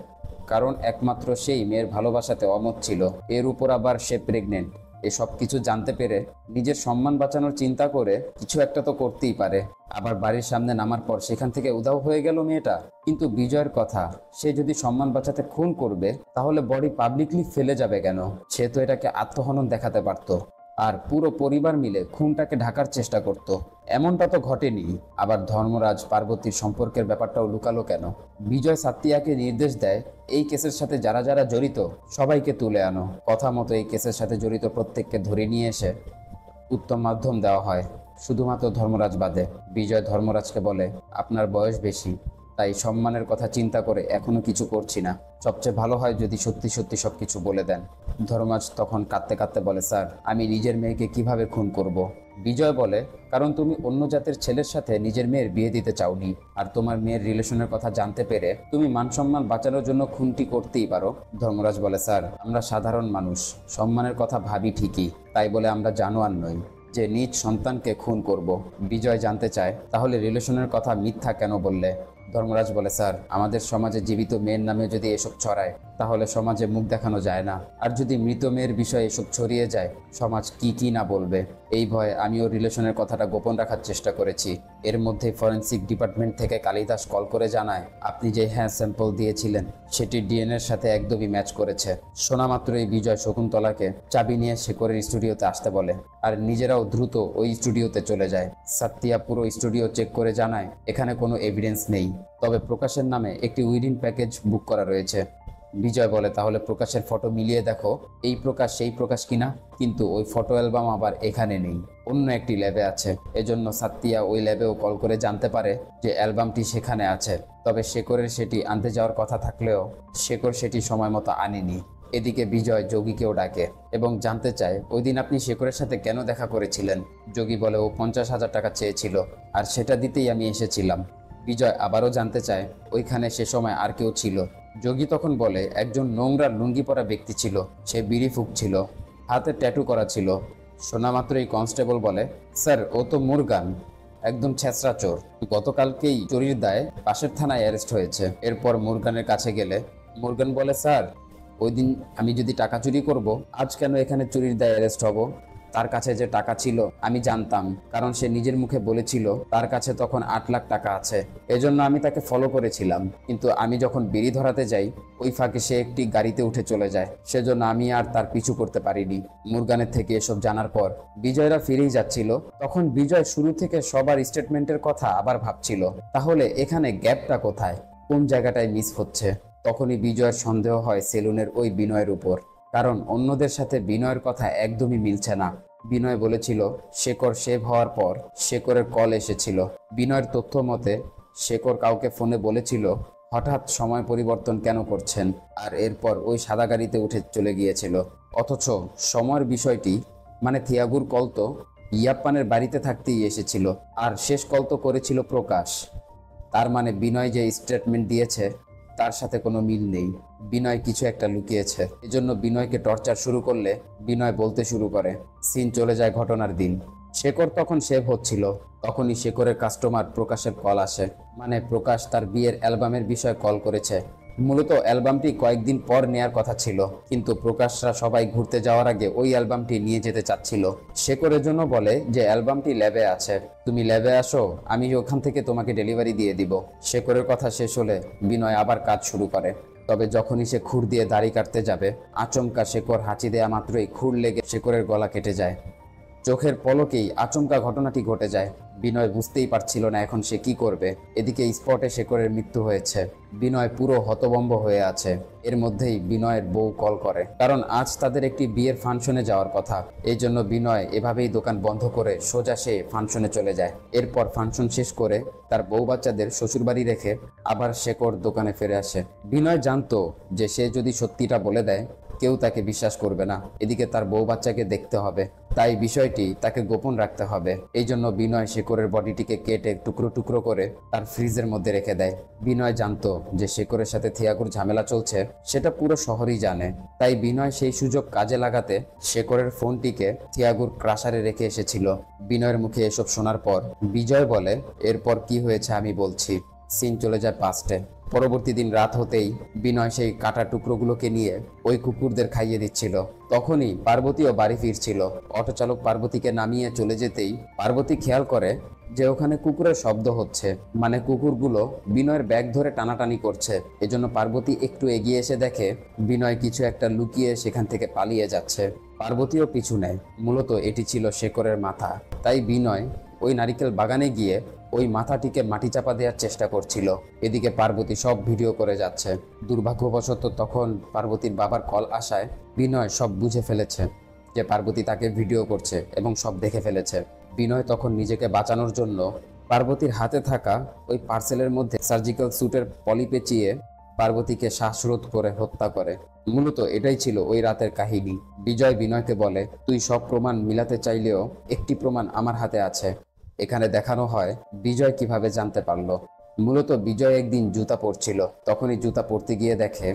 কারণ একমাত্র সেই মেয়ের ভালোবাসাতে অমত ছিল। এর উপর আবার সে প্রেগনেন্ট। এসব কিছু জানতে পেরে নিজের সম্মান বাঁচানোর চিন্তা করে কিছু একটা তো করতেই পারে। আবার বাড়ির সামনে নামার পর সেখান থেকে উধাও হয়ে গেল মেয়েটা। কিন্তু বিজয়ের কথা, সে যদি সম্মান বাঁচাতে খুন করবে তাহলে বডি পাবলিকলি ফেলে যাবে কেন? সে তো এটাকে আত্মহনন দেখাতে পারত, আর পুরো পরিবার মিলে খুনটাকে ঢাকার চেষ্টা করত। এমনটা তো ঘটেনি। আবার ধর্মরাজ পার্বতীর সম্পর্কের ব্যাপারটাও লুকালো কেন? বিজয় সাত্তিয়াকে নির্দেশ দেয় এই কেসের সাথে যারা যারা জড়িত সবাইকে তুলে আনো। কথা মতো এই কেসের সাথে জড়িত প্রত্যেককে ধরে নিয়ে এসে উত্তম মাধ্যম দেওয়া হয়, শুধুমাত্র ধর্মরাজ বাদে। বিজয় ধর্মরাজকে বলে, আপনার বয়স বেশি, তাই সম্মানের কথা চিন্তা করে এখনো কিছু করছি না, সবচেয়ে ভালো হয় যদি সত্যি সত্যি সবকিছু বলে দেন। ধর্মরাজ তখন কাঁদতে কাঁদতে বলে, স্যার আমি নিজের মেয়েকে কিভাবে খুন করব? বিজয় বলে, কারণ তুমি অন্য জাতের ছেলের সাথে নিজের মেয়ের বিয়ে দিতে চাওনি, আর তোমার মেয়ের রিলেশনের কথা জানতে পেরে তুমি মান সম্মান বাঁচানোর জন্য খুনটি করতেই পারো। ধর্মরাজ বলে, স্যার আমরা সাধারণ মানুষ, সম্মানের কথা ভাবি ঠিকই, তাই বলে আমরা জানোয়ার নই যে নিজ সন্তানকে খুন করব। বিজয় জানতে চায় তাহলে রিলেশনের কথা মিথ্যা কেন বললে? ধর্মরাজ বলে, স্যার আমাদের সমাজে জীবিত মেয়ের নামে যদি এসব ছড়ায় তাহলে সমাজে মুখ দেখানো যায় না, আর যদি মৃত মেয়ের বিষয়ে এসব ছড়িয়ে যায় সমাজ কি কি না বলবে। এই ভয়ে আমিও রিলেশনের কথাটা গোপন রাখার চেষ্টা করেছি। এর মধ্যে ফরেন্সিক ডিপার্টমেন্ট থেকে কালিদাস কল করে জানায় আপনি যে স্যাম্পল দিয়েছিলেন সেটি ডিএনএর সাথে একদমই ম্যাচ করেছে। শোনা মাত্রই বিজয় শকুন্তলাকে চাবি নিয়ে শেখরের স্টুডিওতে আসতে বলে, আর নিজেরাও দ্রুত ওই স্টুডিওতে চলে যায়। সাত্তিয়া পুরো স্টুডিও চেক করে জানায় এখানে কোনো এভিডেন্স নেই, তবে প্রকাশের নামে একটি উইডিং প্যাকেজ বুক করা রয়েছে। বিজয় বলে, তাহলে প্রকাশের ফটো মিলিয়ে দেখো এই প্রকাশ সেই প্রকাশ কিনা। কিন্তু ওই ফটো অ্যালবাম আবার এখানে নেই, অন্য একটি ল্যাবে আছে। এজন্য সাত্তিয়া ওই ল্যাবেও কল করে জানতে পারে যে অ্যালবামটি সেখানে আছে, তবে শেখরের সেটি আনতে যাওয়ার কথা থাকলেও শেখর সেটি সময় মতো আনেনি। এদিকে বিজয় যোগীকেও ডাকে এবং জানতে চায় ওই দিন আপনি শেখরের সাথে কেন দেখা করেছিলেন। যোগী বলে ও 50,000 টাকা চেয়েছিল, আর সেটা দিতেই আমি এসেছিলাম। বিজয় আবারও জানতে চায় ওইখানে সে সময় আর কেউ ছিল। যোগী তখন বলে একজন নোংরা লুঙ্গি পরা ব্যক্তি ছিল, সে বিড়ি ফুঁকছিল, হাতে ট্যাটু করা ছিল। শোনা মাত্রই কনস্টেবল বলে, স্যার ও তো মুরগান, একদম ছেঁচড়া চোর, গতকালকেই চুরির দায়ে পাশের থানায় অ্যারেস্ট হয়েছে। এরপর মুরগানের কাছে গেলে মুরগান বলে, স্যার ওই দিন আমি যদি টাকা চুরি করব, আজ কেন এখানে চুরির দায়ে অ্যারেস্ট হব? তার কাছে যে টাকা ছিল আমি জানতাম, কারণ সে নিজের মুখে বলেছিল তার কাছে তখন 8 লাখ টাকা আছে। এজন্য আমি তাকে ফলো করেছিলাম, কিন্তু আমি যখন বিড়ি ধরাতে যাই ওই ফাঁকে সে একটি গাড়িতে উঠে চলে যায়, সেজন্য আমি আর তার পিছু করতে পারিনি। মুরগানের থেকে এসব জানার পর বিজয়রা ফিরেই যাচ্ছিল, তখন বিজয় শুরু থেকে সবার স্টেটমেন্টের কথা আবার ভাবছিল, তাহলে এখানে গ্যাপটা কোথায়, কোন জায়গাটায় মিস হচ্ছে। তখনই বিজয়ের সন্দেহ হয় সেলুনের ওই বিনয়ের উপর, কারণ অন্যদের সাথে বিনয়ের কথা একদমই মিলছে না। বিনয় বলেছিল শেখর সেভ হওয়ার পর শেখরের কল এসেছিল। বিনয়ের তথ্য মতে শেখর কাউকে ফোনে বলেছিল হঠাৎ সময় পরিবর্তন কেন করছেন, আর এরপর ওই সাদা গাড়িতে উঠে চলে গিয়েছিল। অথচ সময়ের বিষয়টি মানে থিয়াগুর কল তো ইয়াপ্পানের বাড়িতে থাকতেই এসেছিল, আর শেষ কল তো করেছিল প্রকাশ। তার মানে বিনয় যে স্টেটমেন্ট দিয়েছে তার সাথে কোনো মিল নেই। বিনয় কিছু একটা লুকিয়েছে। এজন্য বিনয়কে টর্চার শুরু করলে বিনয় বলতে শুরু করে। সিন চলে যায় ঘটনার দিন। শেখর তখন সেভ হচ্ছিল। তখনই শেখরের কাস্টমার প্রকাশের কল আসে। মানে প্রকাশ তার বিয়ের অ্যালবামের বিষয়ে কল করেছে। মূলত অ্যালবামটি কয়েকদিন পর নেয়ার কথা ছিল, কিন্তু প্রকাশরা সবাই ঘুরতে যাওয়ার আগে ওই অ্যালবামটি নিয়ে যেতে চাচ্ছিল। শেখরের জন্য বলে যে অ্যালবামটি ল্যাবে আছে, তুমি ল্যাবে আসো, আমি ওখান থেকে তোমাকে ডেলিভারি দিয়ে দিব। শেখরের কথা শেষ হলে বিনয় আবার কাজ শুরু করে। তবে যখনই সে খুর দিয়ে দাড়ি কাটতে যাবে, আচমকা শেখর হাঁচি দেয়া মাত্রই খুর লেগে শেখরের গলা কেটে যায়। চোখের পলকেই আচমকা ঘটনাটি ঘটে যায়। বিনয় বুঝতেই পারছিল না এখন সে কি করবে। এদিকে স্পটে শেখরের মৃত্যু হয়েছে। বিনয় পুরো হতভম্ব হয়ে আছে। এর মধ্যেই বিনয়ের বউ কল করে, কারণ আজ তাদের একটি বিয়ের ফাংশনে যাওয়ার কথা। এই জন্য বিনয় এভাবেই দোকান বন্ধ করে সোজা সে ফাংশনে চলে যায়। এরপর ফাংশন শেষ করে তার বউ বাচ্চাদের শ্বশুরবাড়ি রেখে আবার শেখর দোকানে ফিরে আসে। বিনয় জানতো যে সে যদি সত্যিটা বলে দেয় কেউ তাকে বিশ্বাস করবে না। এদিকে তার বউ বাচ্চাকে দেখতে হবে, তাই বিষয়টি তাকে গোপন রাখতে হবে। এই জন্য বিনয় শেখরের বডিটিকে কেটে টুকরো টুকরো করে তার ফ্রিজের মধ্যে রেখে দেয়। বিনয় জানতো যে শেখরের সাথে থিয়াগুর ঝামেলা চলছে, সেটা পুরো শহরই জানে। তাই বিনয় সেই সুযোগ কাজে লাগাতে শেখরের ফোনটিকে থিয়াগুর ক্রাশারে রেখে এসেছিল। বিনয়ের মুখে এসব শোনার পর বিজয় বলে, এরপর কি হয়েছে আমি বলছি। সিন চলে যায় পাস্টে। পরবর্তী দিন রাত হতেই বিনয় সেই কাটা টুকরোগুলোকে নিয়ে ওই কুকুরদের খাইয়ে দিচ্ছিল। তখনই পার্বতীও বাড়ি ফিরছিল। অটোচালক পার্বতীকে নামিয়ে চলে যেতেই পার্বতী খেয়াল করে যে ওখানে কুকুরের শব্দ হচ্ছে, মানে কুকুরগুলো বিনয়ের ব্যাগ ধরে টানাটানি করছে। এজন্য পার্বতী একটু এগিয়ে এসে দেখে বিনয় কিছু একটা লুকিয়ে সেখান থেকে পালিয়ে যাচ্ছে। পার্বতীও পিছু নেয়। মূলত এটি ছিল শেখরের মাথা। তাই বিনয় ওই নারিকেল বাগানে গিয়ে ওই মাথাটিকে মাটি চাপা দেওয়ার চেষ্টা করছিল। এদিকে পার্বতী সব ভিডিও করে যাচ্ছে। দুর্ভাগ্যবশত তখন পার্বতীর বাবার কল আসায় বিনয় সব বুঝে ফেলেছে যে পার্বতী তাকে ভিডিও করছে এবং সব দেখে ফেলেছে। বিনয় তখন নিজেকে বাঁচানোর জন্য পার্বতীর হাতে থাকা ওই পার্সেলের মধ্যে সার্জিক্যাল স্যুটের পলি পেঁচিয়ে পার্বতীকে শ্বাসরোধ করে হত্যা করে। মূলত এটাই ছিল ওই রাতের কাহিনী। বিজয় বিনয়কে বলে, তুই সব প্রমাণ মিলাতে চাইলেও একটি প্রমাণ আমার হাতে আছে। এখানে দেখানো হয় বিজয় কিভাবে জানতে পারলো। মূলত বিজয় একদিন জুতা পরছিল। তখনই জুতা পরতে গিয়ে দেখে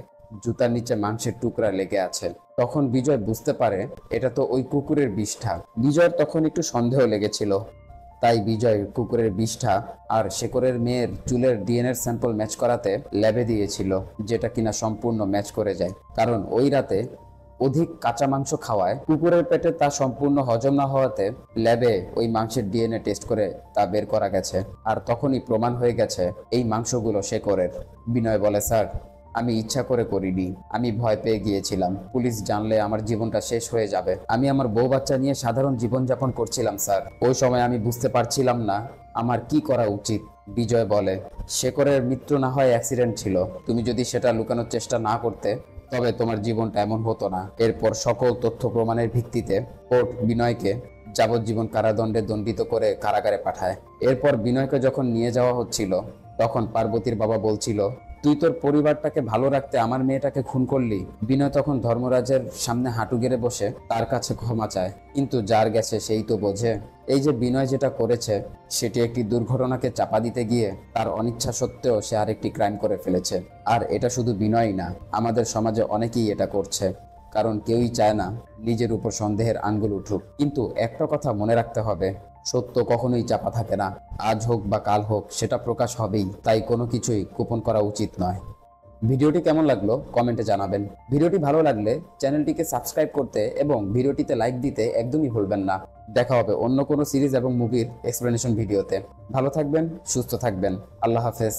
জুতার নিচে মাংসের টুকরা লেগে আছে। তখন বিজয় বুঝতে পারে এটা তো ওই কুকুরের বিষ্ঠা। বিজয়ের তখন একটু সন্দেহ লেগেছিল। তাই বিজয় কুকুরের বিষ্ঠা আর শেখরের মেয়ের চুলের ডিএনএ স্যাম্পল ম্যাচ করাতে ল্যাবে দিয়েছিল, যেটা কিনা সম্পূর্ণ ম্যাচ করে যায়। কারণ ওই রাতে অধিক কাঁচা মাংস খাওয়ায় কুকুরের পেটে তা সম্পূর্ণ হজম না হওয়াতে ল্যাবে ওই মাংসের ডিএনএ টেস্ট করে তা বের করা গেছে। আর তখনই প্রমাণ হয়ে গেছে এই মাংসগুলো শেখরের। বিনয় বলে, স্যার আমি ইচ্ছা করে করিনি, আমি ভয় পেয়ে গিয়েছিলাম। পুলিশ জানলে আমার জীবনটা শেষ হয়ে যাবে। আমি আমার বউ বাচ্চা নিয়ে সাধারণ জীবনযাপন করছিলাম স্যার। ওই সময় আমি বুঝতে পারছিলাম না আমার কি করা উচিত। বিজয় বলে, শেখরের মৃত্যু না হয় অ্যাক্সিডেন্ট ছিল। তুমি যদি সেটা লুকানোর চেষ্টা না করতে তবে তোমার জীবনটা এমন হতো না। এরপর সকল তথ্য প্রমাণের ভিত্তিতে কোর্ট বিনয়কে যাবজ্জীবন কারাদণ্ডে দণ্ডিত করে কারাগারে পাঠায়। এরপর বিনয়কে যখন নিয়ে যাওয়া হচ্ছিল তখন পার্বতীর বাবা বলছিল, তুই তোর পরিবারটাকে ভালো রাখতে আমার মেয়েটাকে খুন করলি। বিনয় তখন ধর্মরাজের সামনে হাঁটু গেড়ে বসে তার কাছে ক্ষমা চায়। কিন্তু যার গেছে সেই তো বোঝে। এই যে বিনয় যেটা করেছে সেটি একটি দুর্ঘটনাকে চাপা দিতে গিয়ে তার অনিচ্ছা সত্ত্বেও সে আরেকটি ক্রাইম করে ফেলেছে। আর এটা শুধু বিনয়ই না, আমাদের সমাজে অনেকেই এটা করছে। কারণ কেউই চায় না নিজের উপর সন্দেহের আঙ্গুল উঠুক। কিন্তু একটা কথা মনে রাখতে হবে, সত্য কখনোই চাপা থাকে না। আজ হোক বা কাল হোক সেটা প্রকাশ হবেই। তাই কোনো কিছুই গোপন করা উচিত নয়। ভিডিওটি কেমন লাগলো কমেন্টে জানাবেন। ভিডিওটি ভালো লাগলে চ্যানেলটিকে সাবস্ক্রাইব করতে এবং ভিডিওটিতে লাইক দিতে একদমই ভুলবেন না। দেখা হবে অন্য কোনো সিরিজ এবং মুভির এক্সপ্লেনেশন ভিডিওতে। ভালো থাকবেন, সুস্থ থাকবেন। আল্লাহ হাফেজ।